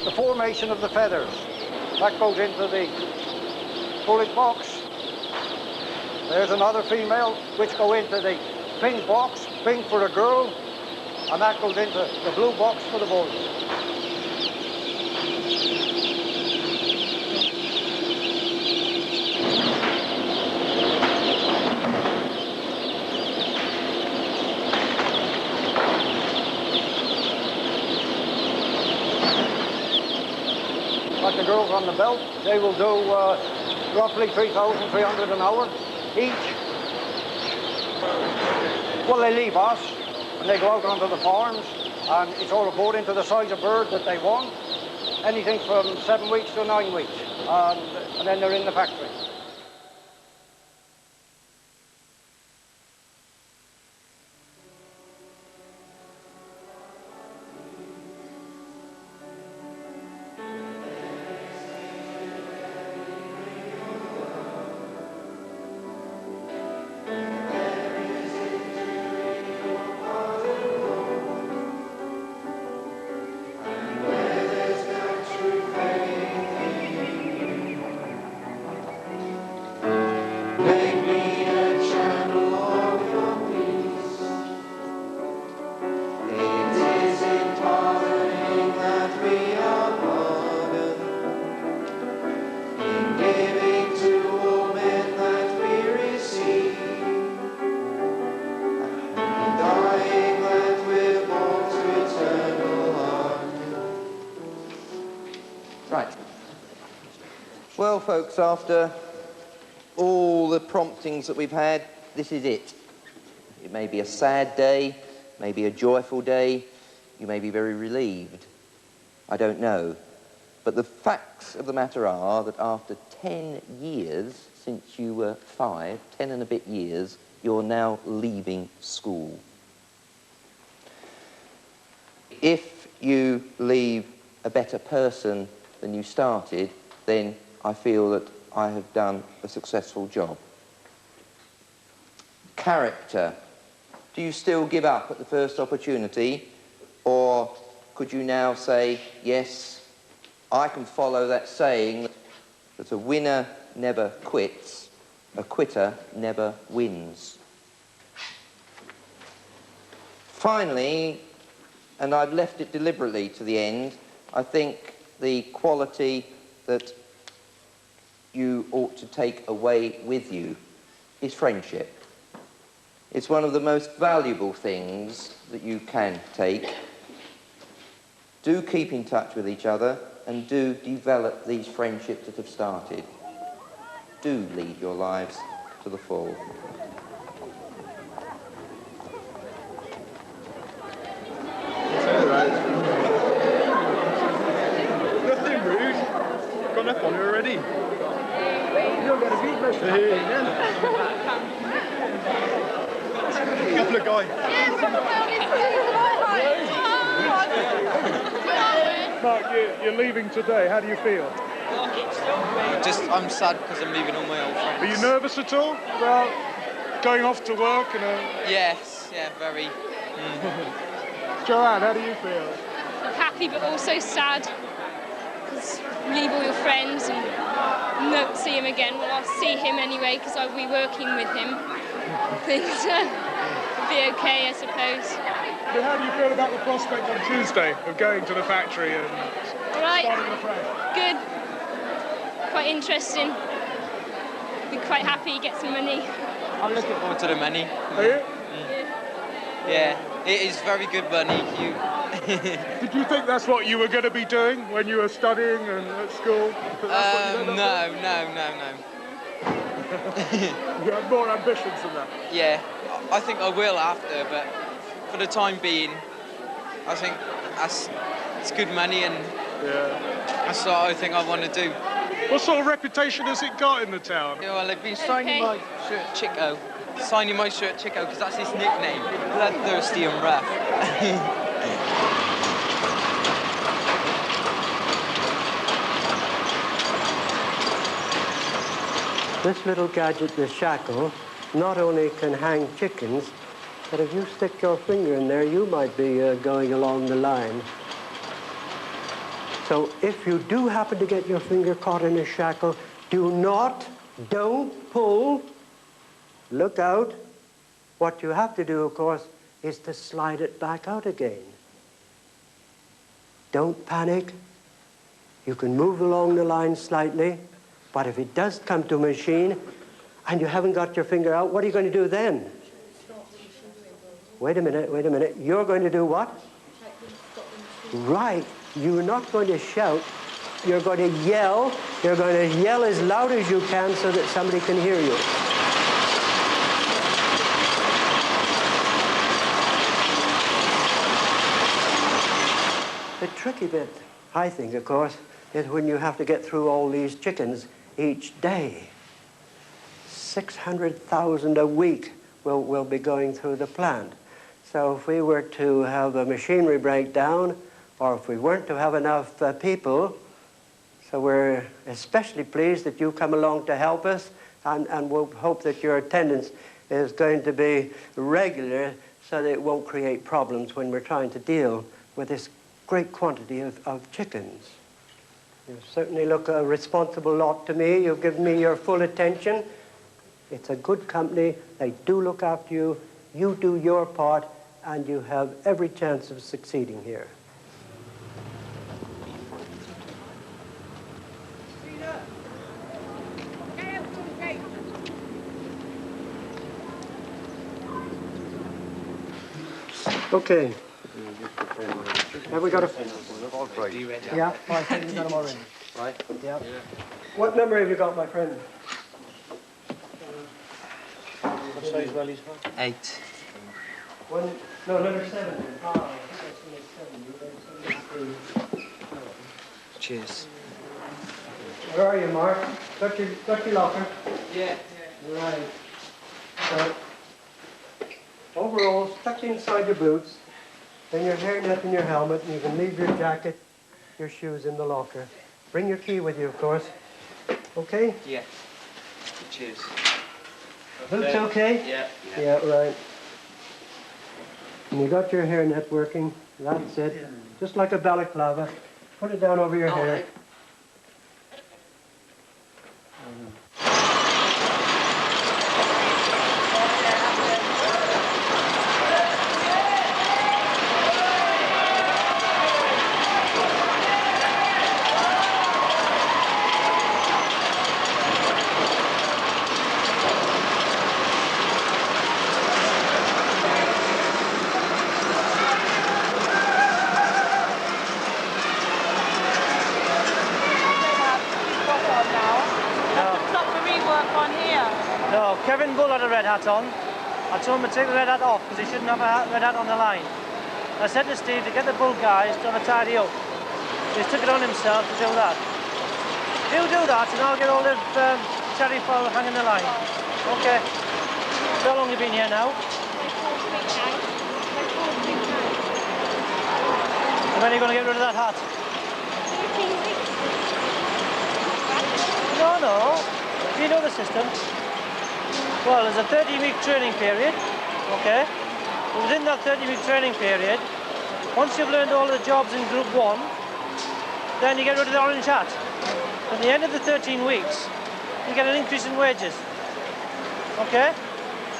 the formation of the feathers. That goes into the bullet box. There's another female which go into the pink box, pink for a girl, and that goes into the blue box for the boys. Like the girls on the belt, they will do roughly 3,300 an hour each. Well, they leave us and they go out onto the farms, and it's all according to the size of bird that they want. Anything from 7 weeks to 9 weeks, and then they're in the factory. Well, folks, after all the promptings that we've had, this is it. It may be a sad day, maybe a joyful day, you may be very relieved. I don't know. But the facts of the matter are that after 10 years, since you were 5, 10 and a bit years, you're now leaving school. If you leave a better person than you started, then I feel that I have done a successful job. Character. Do you still give up at the first opportunity? Or could you now say, yes, I can follow that saying that a winner never quits, a quitter never wins. Finally, and I've left it deliberately to the end, I think the quality that you ought to take away with you is friendship. It's one of the most valuable things that you can take. Do keep in touch with each other and do develop these friendships that have started. Do lead your lives to the full. Nothing rude. Got enough on her already. You don't get a beat most of the then. Couple of guys. Mark, you're leaving today. How do you feel? I'm sad because I'm leaving all my old friends. Are you nervous at all about going off to work? Yes, yeah, very. Joanne, how do you feel? I'm happy but also sad because you leave all your friends and not see him again. Well, I'll see him anyway because I'll be working with him. Things will be okay, I suppose. But how do you feel about the prospect on Tuesday of going to the factory and starting afresh? Good. Quite interesting. Be quite happy, get some money. I'm looking forward to the money. Are you? Yeah, it is very good money. Did you think that's what you were going to be doing when you were studying and at school? No. You had more ambitions than that? Yeah, I think I will after, but for the time being, I think it's good money and that's what I think I want to do. What sort of reputation has it got in the town? Yeah, well, they've been signing my shirt Chico. Signing my shirt Chico because that's his nickname. Bloodthirsty and rough. This little gadget, the shackle, not only can hang chickens, but if you stick your finger in there, you might be going along the line. So if you do happen to get your finger caught in a shackle, don't pull, look out. What you have to do, of course, is to slide it back out again. Don't panic. You can move along the line slightly, but if it does come to a machine and you haven't got your finger out, what are you going to do then? Wait a minute. You're going to do what? Right. You're not going to shout. You're going to yell. You're going to yell as loud as you can so that somebody can hear you. The tricky bit, I think, of course, is when you have to get through all these chickens each day. 600,000 a week will be going through the plant. So if we were to have a machinery breakdown, or if we weren't to have enough people, so we're especially pleased that you come along to help us, and we'll hope that your attendance is going to be regular so that it won't create problems when we're trying to deal with this great quantity of chickens. You certainly look a responsible lot to me. You've given me your full attention. It's a good company. They do look after you. You do your part, and you have every chance of succeeding here. Okay. Have we got a... All right. Yeah, I think we've got them already. Right? Yeah. What number have you got, my friend? What size wellies? 8. Number 7. Ah, I think that's number 7. Cheers. Where are you, Mark? Got your locker? Yeah. Right. So, overalls tucked inside your boots, then your hairnet and your helmet, and you can leave your jacket, your shoes in the locker. Bring your key with you, of course. Okay? Yeah. Cheers. Boots okay? Yeah. Yeah, right. And you got your hairnet working. That's it. Just like a balaclava. Put it down over your hair. No, Kevin Bull had a red hat on. I told him to take the red hat off because he shouldn't have a red hat on the line. I said to Steve to get the Bull guys to have a tidy up. He took it on himself to do that. You do that and I'll get all the cherry foil hanging the line. Okay. How long have you been here now? And when are you going to get rid of that hat? No. Do you know the system? Well, there's a 30-week training period, okay? Within that 30-week training period, once you've learned all the jobs in Group 1, then you get rid of the orange hat. At the end of the 13 weeks, you get an increase in wages, okay?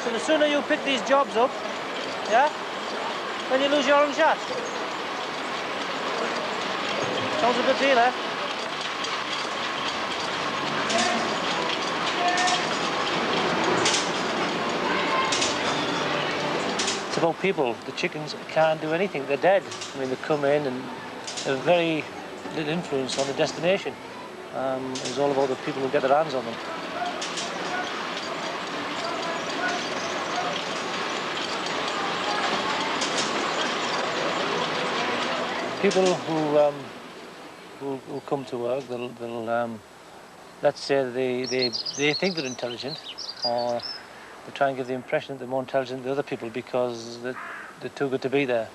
So the sooner you pick these jobs up, yeah, then you lose your orange hat. Sounds a good deal, eh? It's about people. The chickens can't do anything. They're dead. I mean, they come in and have very little influence on the destination. It's all about the people who get their hands on them. People who come to work, they'll let's say they think they're intelligent, or they try and give the impression that they're more intelligent than other people because they're too good to be there.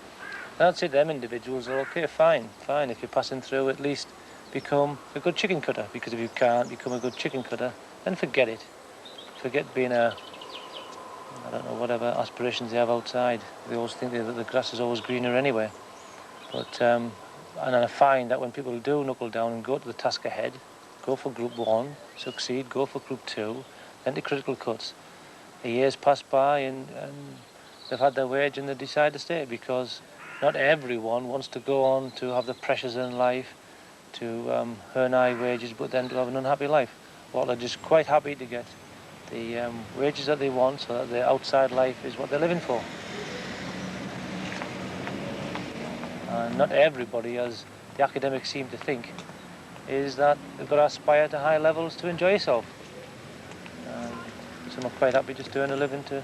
And I'd say them individuals are okay, fine. If you're passing through, at least become a good chicken cutter, because if you can't become a good chicken cutter, then forget it. Forget being I don't know, whatever aspirations they have outside. They always think that the grass is always greener anyway. But And I find that when people do knuckle down and go to the task ahead, go for Group 1, succeed, go for Group 2, then to critical cuts, the years pass by and they've had their wage and they decide to stay, because not everyone wants to go on to have the pressures in life, to earn high wages, but then to have an unhappy life. Well, they're just quite happy to get the wages that they want, so that their outside life is what they're living for. And not everybody, as the academics seem to think, is that they've got to aspire to high levels to enjoy yourself. Some are quite happy just to earn a living to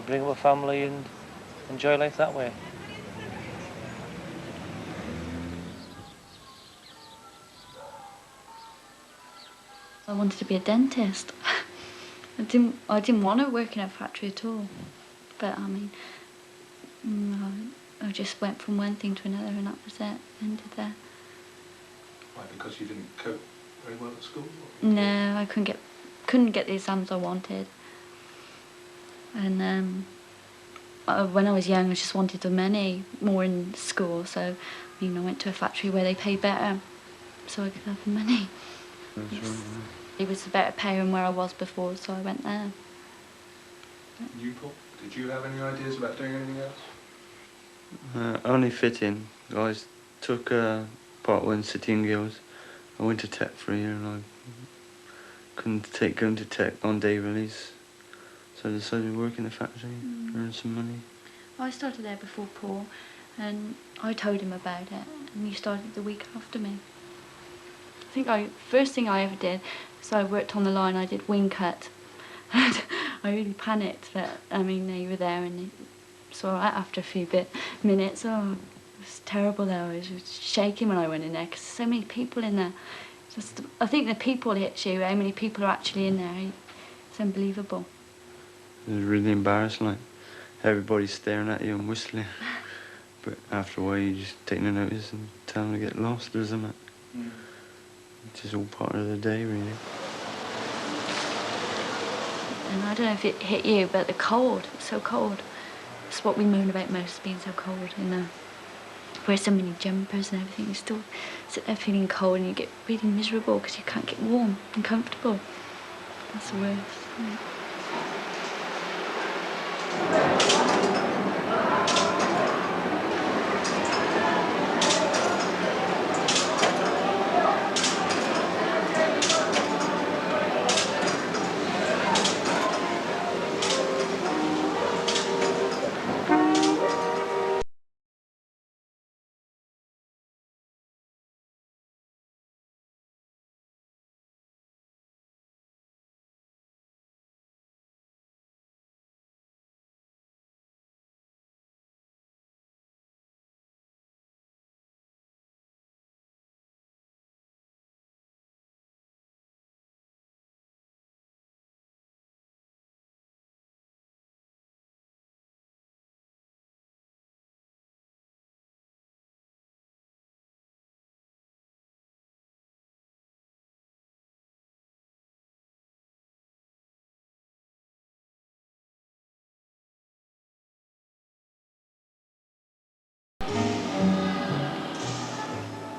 bring up a family and enjoy life that way. I wanted to be a dentist. I didn't want to work in a factory at all. But I mean, I just went from one thing to another, and that was it. Ended there. Why? Because you didn't cope very well at school? No, I couldn't get the exams I wanted. And when I was young, I just wanted the money more in school. So, I went to a factory where they pay better, so I could have the money. Yes. It was a better pay than where I was before, so I went there. You, Paul? Did you have any ideas about doing anything else? Only fitting. I always took part in City and Guilds. I went to Tech for a year and I couldn't take going to Tech on day release. So I decided to work in the factory, earn some money. I started there before Paul, and I told him about it, and he started the week after me. I think first thing I ever did, so I worked on the line, I did wing cut. And I really panicked, but they were there and it was all right after a few minutes. Oh, it was terrible though. I was shaking when I went in there because there's so many people in there. I think the people hit you, how many people are actually in there. It's unbelievable. It was really embarrassing, like everybody's staring at you and whistling. But after a while you just take no notice and tell them to get lost, isn't it? It's just all part of the day, really. And I don't know if it hit you, but the cold, it was so cold. It's what we moan about most, being so cold. Wear so many jumpers and everything, you still sit there feeling cold and you get really miserable because you can't get warm and comfortable. That's the worst.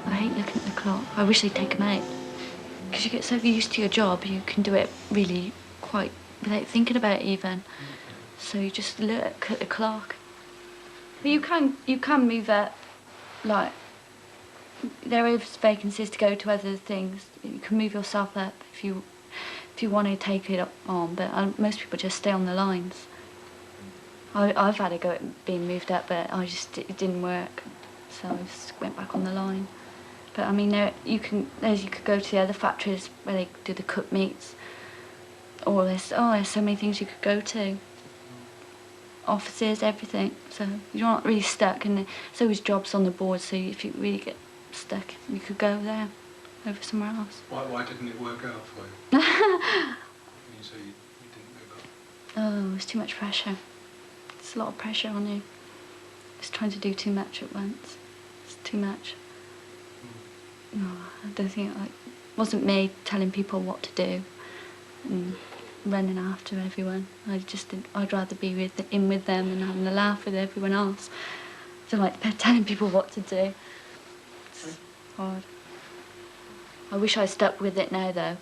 I hate looking at the clock. I wish they'd take them out. Because you get so used to your job, you can do it really quite without thinking about it even. So you just look at the clock. But you can move that, like, there is vacancies to go to other things. You can move yourself up if you want to take it on, but most people just stay on the lines. I've had a go at being moved up, but it didn't work, so I just went back on the line. But you could go to the other factories where they do the cooked meats. Or there's so many things you could go to. Offices, everything. So you're not really stuck, and there's always jobs on the board. So if you really get stuck, you could go there, over somewhere else. Why didn't it work out for you? You say you didn't go back. Oh, it's too much pressure. It's a lot of pressure on you. It's trying to do too much at once. It's too much. No, I don't think it wasn't me telling people what to do and running after everyone. I'd rather be in with them and having a laugh with everyone else. I don't like telling people what to do. hard. I wish I stuck with it now, though.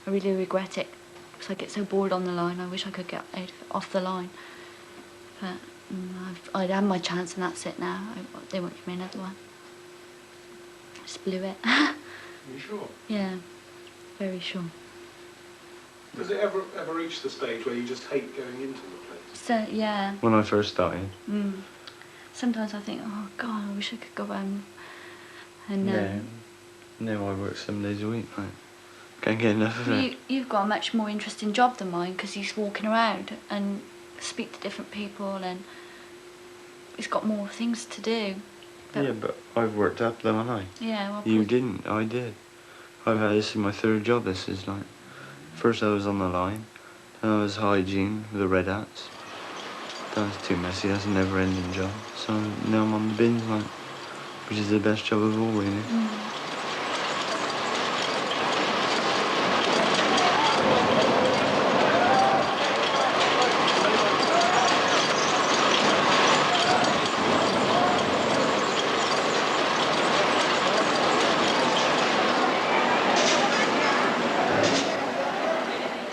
I really regret it, because I get so bored on the line. I wish I could get off the line. But I'd had my chance, and that's it now. They won't give me another one. Just blew it. Are you sure? Yeah, very sure. Does it ever reach the stage where you just hate going into the place? So, yeah. When I first started. Sometimes I think, oh, God, I wish I could go home. And now I work 7 days a week, right? Can't get enough of it. You've got a much more interesting job than mine, because he's walking around and speak to different people, and he's got more things to do. Yeah, but I've worked up though, haven't I? Yeah, well, You didn't, I did. This is my third job, this is like. First I was on the line, then I was hygiene with the red hats. That was too messy, that's a never ending job. So now I'm on the bins, like, which is the best job of all, really.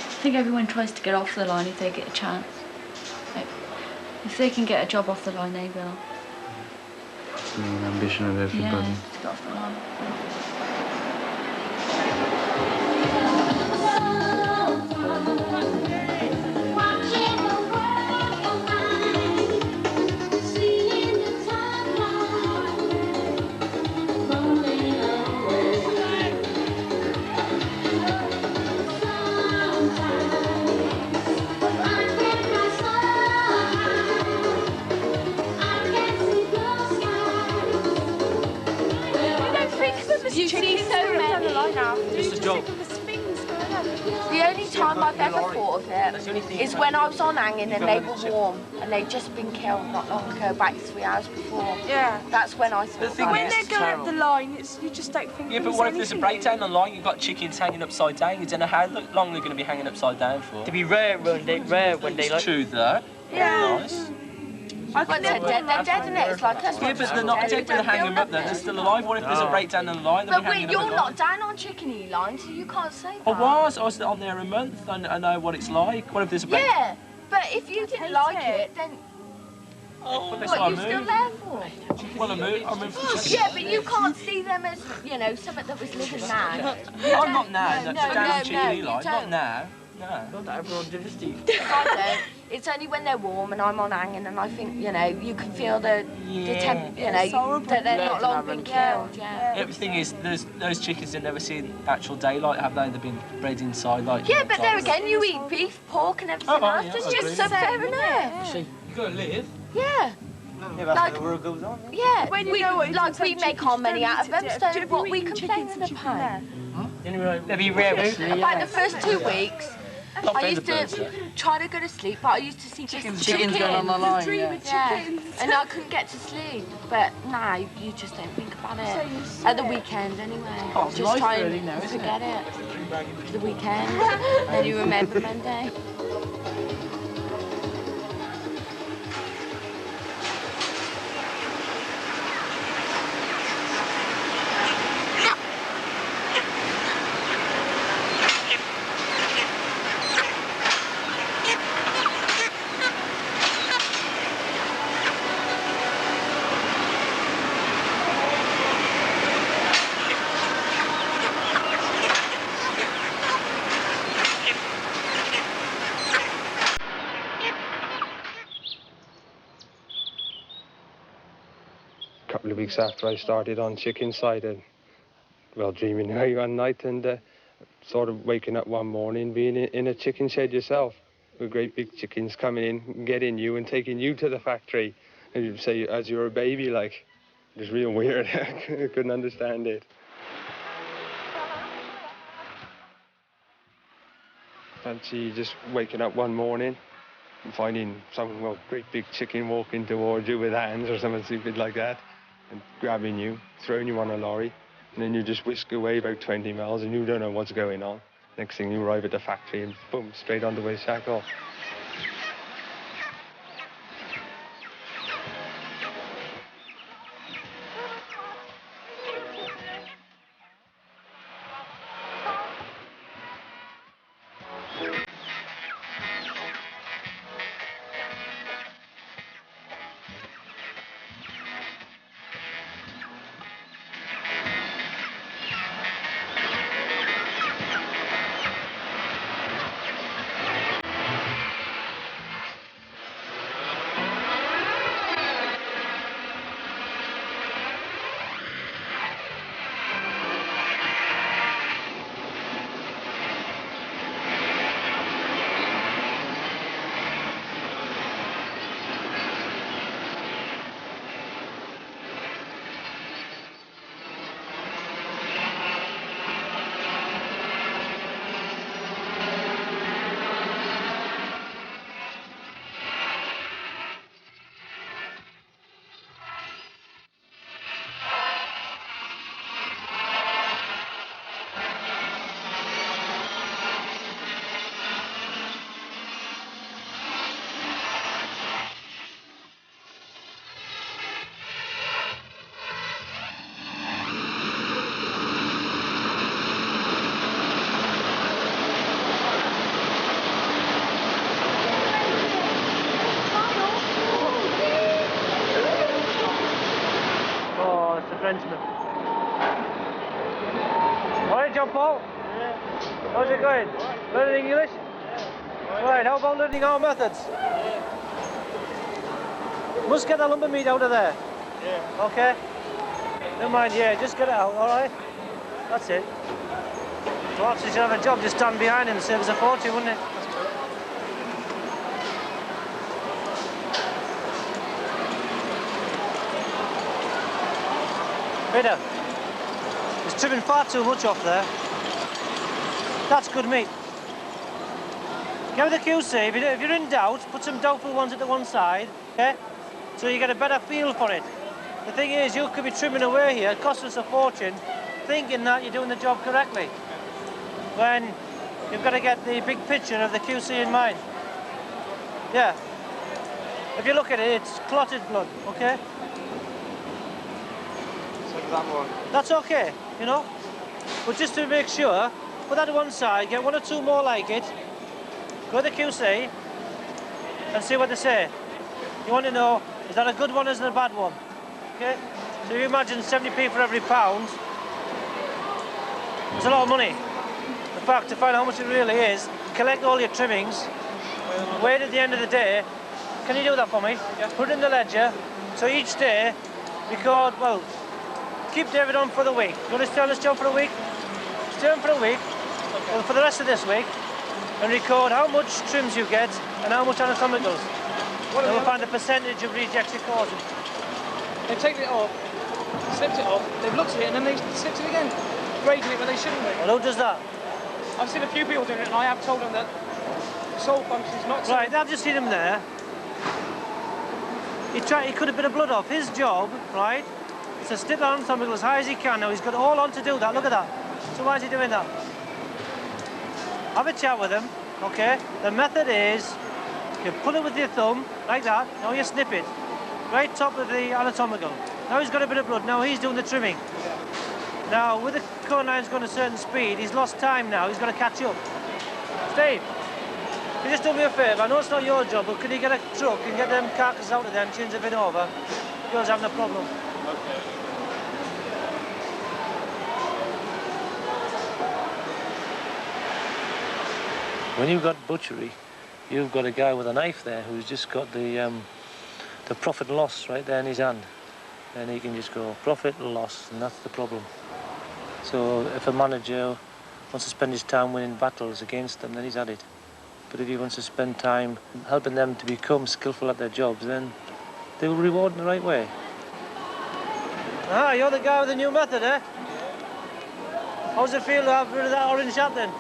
I think everyone tries to get off the line if they get a chance. Like, if they can get a job off the line, they will. It's the main ambition of everybody. Yeah, to get off the line. You see so many. Just a job. The only time I've ever thought of it is when I was on hanging and they were warm and they'd just been killed not long ago, about 3 hours before. Yeah. That's when I thought The when they go up the line, you just don't think. Yeah, but what if there's a breakdown on the line? You've got chickens hanging upside down. You don't know how long they're going to be hanging upside down for. To be rare when they It's true, though. Yeah. Nice. But they're dead in it. It's like us. Yeah, but they're not dead when they hang them up there. They're still alive. What if there's a breakdown on the line? But you're not down on chickeny line, so you can't say that. I was on there a month. I know what it's like. What if there's a breakdown? Yeah, but if you didn't like it, then Well, that's what why I you still moved. there for? Well, I moved from chicken. Yeah, but you can't see them as, something that was living now. I'm not now. No, Down on chickeny you line. Not don't. now. No. Not that everyone did this, Steve. I don't. It's only when they're warm and I'm on hanging and I think, you can feel the temp, that they're not long been killed, Yeah, the thing is, those chickens have never seen actual daylight, have they? They've been bred inside, like... Yeah, but there again, you eat beef, pork and everything else. yeah, It's I just agree. so fair enough. You gotta live. Yeah. Yeah, that's Like- how the world goes on. Yeah, When you we, know what you like can we say, make our money out of them, chickens so don't eat what we chickens complaining and chicken about? They'll be rare. About the first 2 weeks, Not I been used the to first, try to go to sleep, but I used to see Chickens going on the line, yeah. And I couldn't get to sleep. But now you just don't think about it. At the weekend, anyway. Oh, it's Just life try really and now, isn't forget it. The weekend. Then you remember Monday. A couple of weeks after I started on chicken side, and dreaming away one night and sort of waking up one morning being in a chicken shed yourself with great big chickens coming in, getting you and taking you to the factory, and you'd say as you were a baby, like, it was real weird. I couldn't understand it. Fancy just waking up one morning and finding some great big chicken walking towards you with hands or something stupid like that, and grabbing you, throwing you on a lorry, and then you just whisk away about 20 miles and you don't know what's going on. Next thing you arrive at the factory and boom, straight on the way shackle. John Paul? Yeah. How's it going? Learning English? Right, how about learning our methods? Yeah. Must get that lump of meat out of there. Yeah. Okay? Never mind, yeah, just get it out, alright? That's it. Perhaps you should have a job, just stand behind him and save us a fortune, wouldn't it? Peter, it's trimming far too much off there. That's good meat. Give it the QC, if you're in doubt, put some doubtful ones at the one side, okay? So you get a better feel for it. The thing is, you could be trimming away here, costing us a fortune, thinking that you're doing the job correctly, when you've got to get the big picture of the QC in mind. Yeah. If you look at it, it's clotted blood, okay? That one. That's okay, you know? But just to make sure, put that to one side, get one or two more like it, go to the QC, and see what they say. You want to know, is that a good one or is it a bad one? Okay? So you imagine 70p for every pound. It's a lot of money. In fact, to find out how much it really is, collect all your trimmings, wait at the end of the day. Can you do that for me? Yeah. Put it in the ledger, so each day, record, well, keep David on for the week. You want to stay on this job for a week? Stay on for a week, okay. Well, for the rest of this week, and record how much trims you get and how much anatomicals. Then we'll find the percentage of rejects you're causing. They've taken it off, slipped it off, they've looked at it and then they slipped it again, grading it where they shouldn't be. Well, who does that? I've seen a few people doing it and I have told them that the sole function is not... Right, I've just seen him there. He could have bit of blood off. His job, right, is to stick on anatomical as high as he can. Now, he's got all on to do that. Look at that. So why is he doing that? Have a chat with him, okay? The method is, you pull it with your thumb, like that. Now you snip it. Right top of the anatomical. Now he's got a bit of blood. Now he's doing the trimming. Now, with the conine's going a certain speed, he's lost time now. He's got to catch up. Steve, can you just do me a favour? I know it's not your job, but can you get a truck and get them carcasses out of there and change the bin over? Girl's having a problem. Okay. When you've got butchery, you've got a guy with a knife there who's just got the profit and loss right there in his hand. And he can just go profit and loss, and that's the problem. So if a manager wants to spend his time winning battles against them, then he's at it. But if he wants to spend time helping them to become skillful at their jobs, then they will reward in the right way. Ah, you're the guy with the new method, eh? Yeah. How's it feel to have rid of that orange hat then?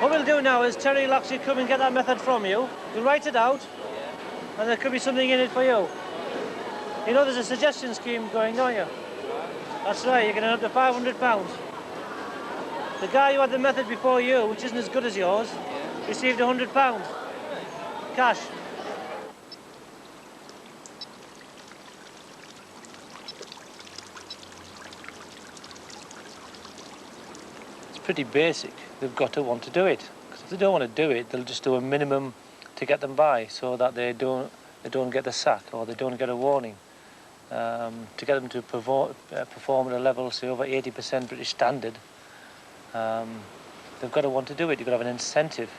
What we'll do now is Terry will actually come and get that method from you. You'll write it out, and there could be something in it for you. You know there's a suggestion scheme going, don't you? That's right, you're going to up to £500. The guy who had the method before you, which isn't as good as yours, received £100. Cash. Pretty basic. They've got to want to do it. Because if they don't want to do it, they'll just do a minimum to get them by, so that they don't get the sack or they don't get a warning. To get them to perform at a level, say over 80% British standard, they've got to want to do it. You've got to have an incentive.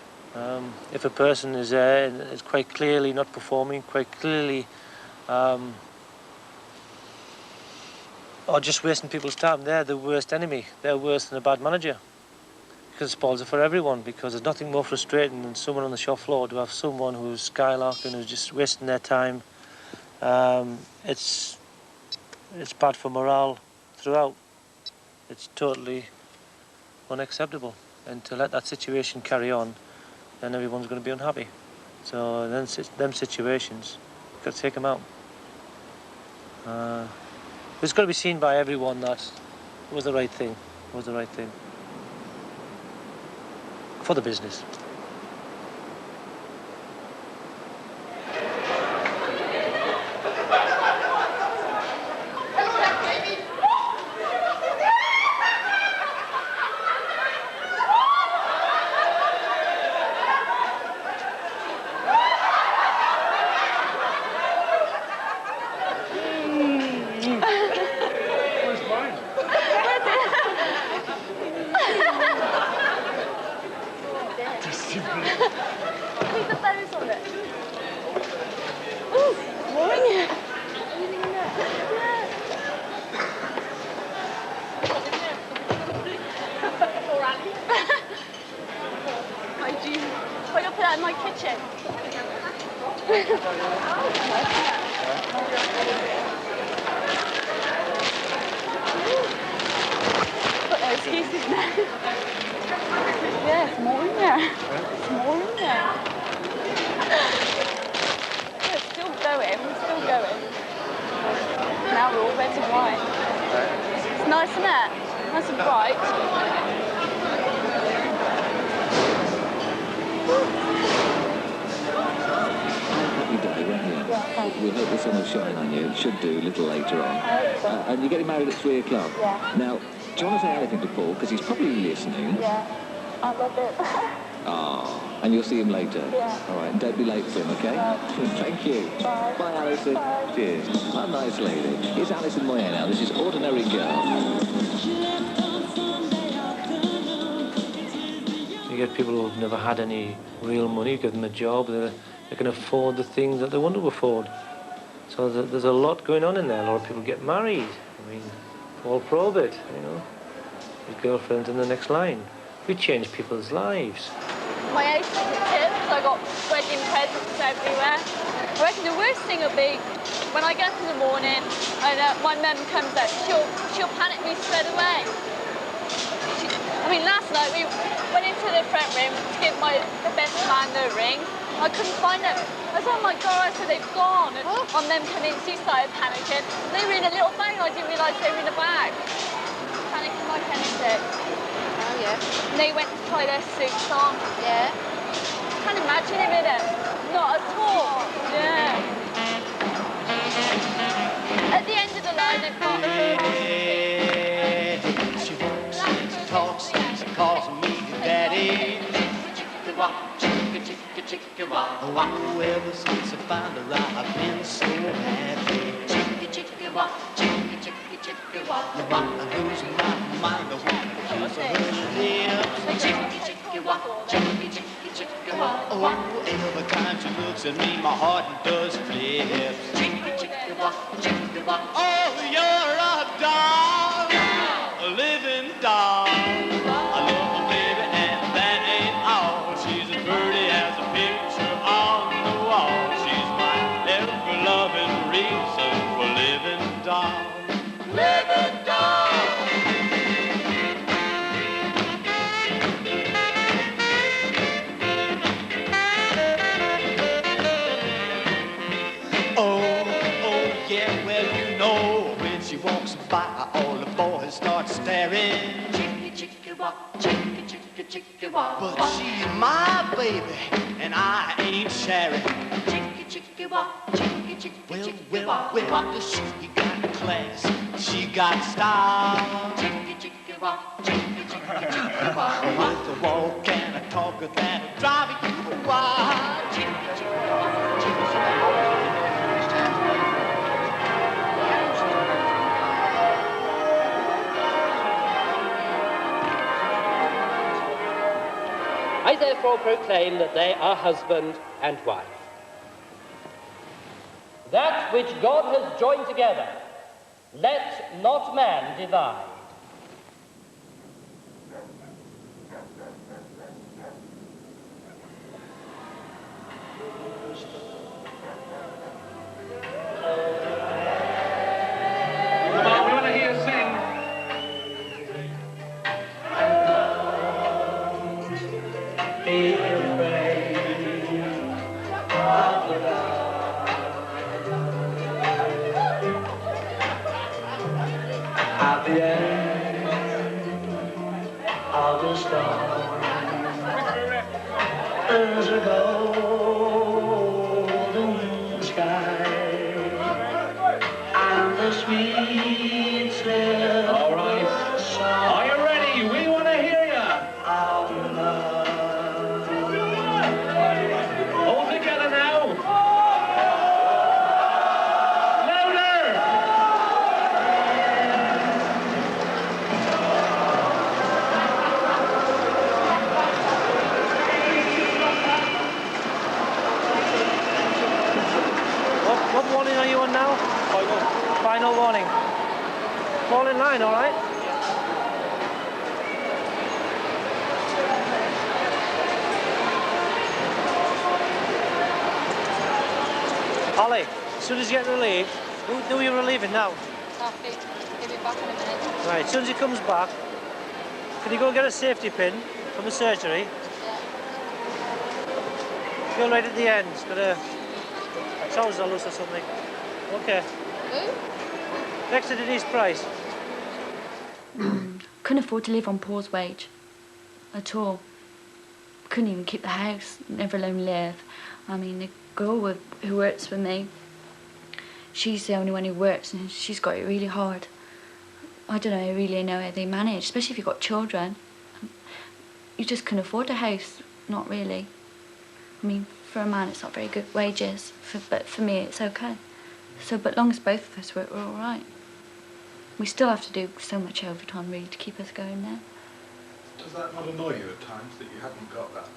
If a person is quite clearly not performing, quite clearly, or just wasting people's time, they're the worst enemy. They're worse than a bad manager. Because it spoils it for everyone, because there's nothing more frustrating than someone on the shop floor to have someone who's skylarking, who's just wasting their time. It's bad for morale throughout. It's totally unacceptable. And to let that situation carry on, then everyone's going to be unhappy. So then them situations, you've got to take them out. It's got to be seen by everyone that it was the right thing. It was the right thing. For the business. Put those pieces now. Yeah, it's more in there. It's more in there. Yeah, it's still going. We're still going. Now we're all red and white. It's nice, isn't it? Nice and bright. Happy day, won't you? Yeah, we hope the sun will shine on you. It should do a little later on. And you're getting married at 3 o'clock. Yeah. Now, do you want to say anything to Paul? Because he's probably listening. Yeah. I love it. Oh, and you'll see him later. Yeah. All right, and don't be late for him, okay? Thank you. Bye. Bye, Alison. Bye. Cheers. A nice lady. It's Alison Moyer now. This is Ordinary Girl. You get people who've never had any real money, you give them a job, they can afford the things that they want to afford. So there's a lot going on in there. A lot of people get married. I mean, Paul Probert, you know, his girlfriend's in the next line. We change people's lives. My 80s tips, I got wedding presents everywhere. I reckon the worst thing would be when I get up in the morning and my mum comes out, she'll panic me straight away. I mean, last night we went into the front room to give the best man the ring. I couldn't find them. I said, oh my God, I said, they've gone. And on them coming in, she started panicking. They were in a little bag, I didn't realise they were in a bag. Panicking like anything. Oh, yeah. And they went to try their suits on. Yeah. Can't imagine him in it. Not at all. Yeah. At the end of the line, they've got... She walks and she talks and she calls me daddy. Oh, ever since I found her out, I've been so happy. The one who's in my mind, the one who's her lips. Oh, every time she looks at me, my heart does flip. Oh, you're a doll, a living doll. I love her, baby, and that ain't all. She's as pretty as a picture on the wall. She's my ever-loving reason for living doll. Living doll. Oh, yeah, well, you know, when she walks by, all the boys start staring. But she's my baby, and I ain't sharing. Well, she got class, she got style. With a walk and a talk that'll drive you wild. I therefore proclaim that they are husband and wife. That which God has joined together, let not man divide. Come on, we want to hear you sing. Be afraid of the dark. At the end of the storm, there's a golden sky and the sweet smell. All right. Are you ready? We want to hear you. Of love. All together now. Louder. What warning are you on now? Final warning. Fall in line, all right? Ollie, as soon as you get relieved, who are you relieving now? Taffy, he'll be back in a minute. Right, as soon as he comes back, can you go and get a safety pin from the surgery? Go right at the end. It's got a trouser loose or something. Okay. Who? Next to Denise Price. Couldn't afford to live on Paul's wage at all. Couldn't even keep the house, never alone live. I mean, the girl who works for me, she's the only one who works and she's got it really hard. I don't know, really know how they manage, especially if you've got children. You just couldn't afford a house, not really. I mean, for a man it's not very good wages, but for me it's okay. So, but long as both of us work, we're all right. We still have to do so much overtime really to keep us going there. Does that not annoy you at times that you haven't got that?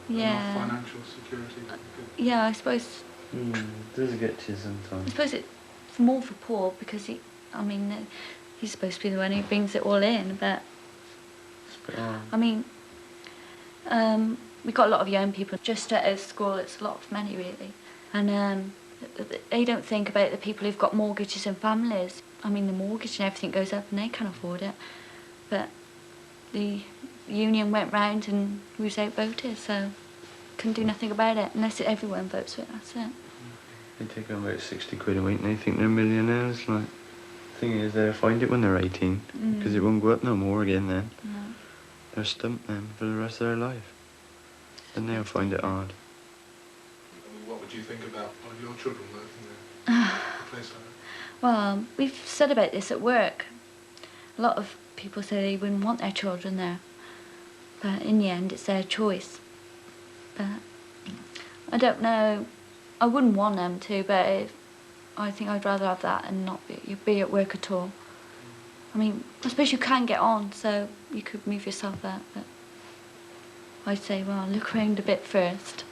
Yeah. Enough financial security that you could... Yeah, I suppose. It does get to you sometimes. I suppose it's more for Paul because he's supposed to be the one who brings it all in, but I mean, we've got a lot of young people just out of school. It's a lot of money really, and they don't think about the people who've got mortgages and families. I mean, the mortgage and everything goes up and they can't afford it, but the union went round and we was outvoted, so couldn't do nothing about it unless everyone votes for it. That's it. They take home about 60 quid a week and they think they're millionaires. Like, the thing is, they'll find it when they're 18 because it won't go up no more again then. No. They're stumped then for the rest of their life. Then they'll find it hard. What would you think about one of your children working there? A place like that? Well, we've said about this at work. A lot of people say they wouldn't want their children there, but in the end it's their choice. But I don't know, I wouldn't want them to, but I think I'd rather have that and not be at work at all. I mean, I suppose you can get on, so you could move yourself out, but I'd say, well, look around a bit first,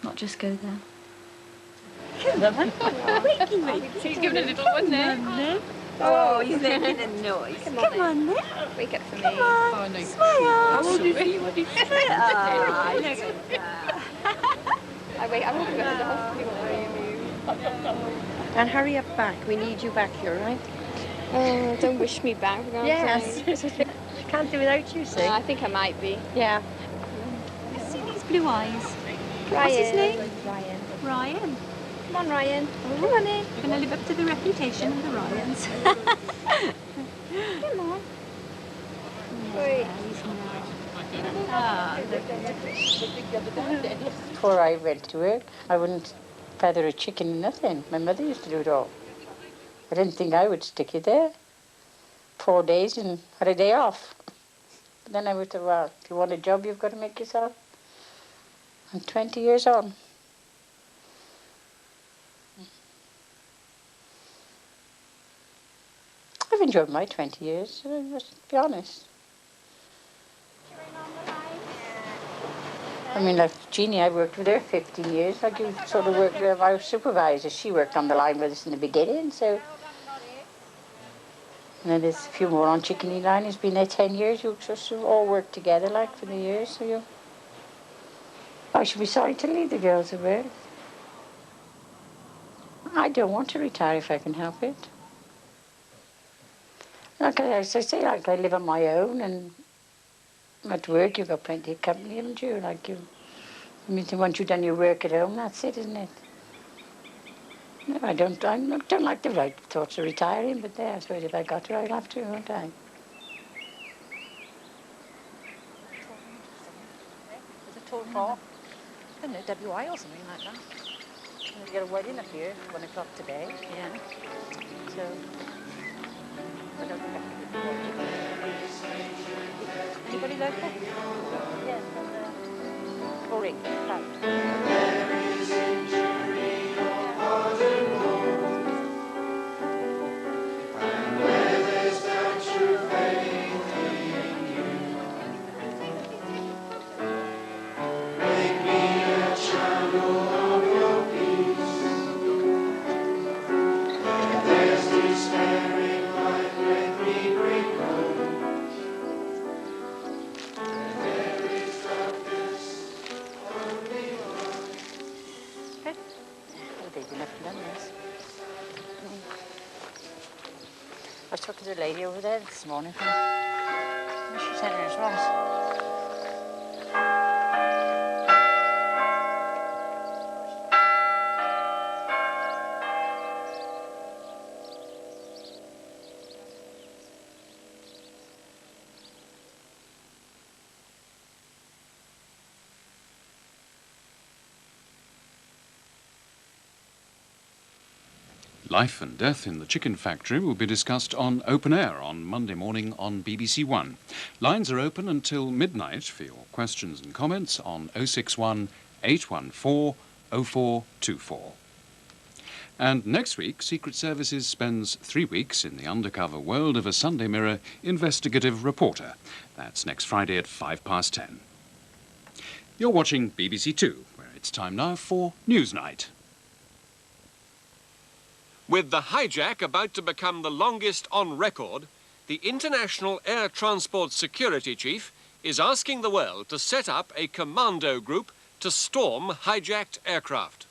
not just go there. Come on, wakey, wakey. She's giving a little one there. Oh, he's making a noise. Come on, then. Wake up for me. Come on. Oh, no. Smile. How old is he? What is he? Look at that. I'm going to go to the hospital. And hurry up back. We need you back here, right? Oh, don't wish me back. Yes. Can't do without you, see? I think I might be. Yeah. See these blue eyes? Ryan. What's his name? Ryan. Ryan. Come on, Ryan. Come on in. Going to live up to the reputation of the Ryans. Come on. Wait. Before I went to work, I wouldn't feather a chicken or nothing. My mother used to do it all. I didn't think I would stick it there. 4 days and had a day off. But then I was like, well, if you want a job, you've got to make yourself. I'm 20 years on. I've enjoyed my 20 years, let's be honest. I mean, like Jeannie, I worked with her 15 years. Like you sort of worked with our supervisor. She worked on the line with us in the beginning, so. And then there's a few more on Chickeny line. He's been there 10 years. You just all worked together, like, for the years, so you. I should be sorry to leave the girls of work. I don't want to retire if I can help it. Like as I say, like I live on my own, and at work you've got plenty of company, haven't you? Like you, I mean, once you've done your work at home, that's it, isn't it? No, I don't like the right thoughts of retiring, but there, I suppose if I got to, I'll have to, won't I? Is it tall car? I don't know, WI or something like that. You get a wedding up here, 1 o'clock today. Yeah. So. Anybody local? Yes, from the Oring. I took the lady over there this morning. She said it was. Life and death in the chicken factory will be discussed on Open Air on Monday morning on BBC One. Lines are open until midnight for your questions and comments on 061 814 0424. And next week, Secret Services spends 3 weeks in the undercover world of a Sunday Mirror investigative reporter. That's next Friday at 10:05. You're watching BBC Two, where it's time now for Newsnight. With the hijack about to become the longest on record, the International Air Transport Security Chief is asking the world to set up a commando group to storm hijacked aircraft.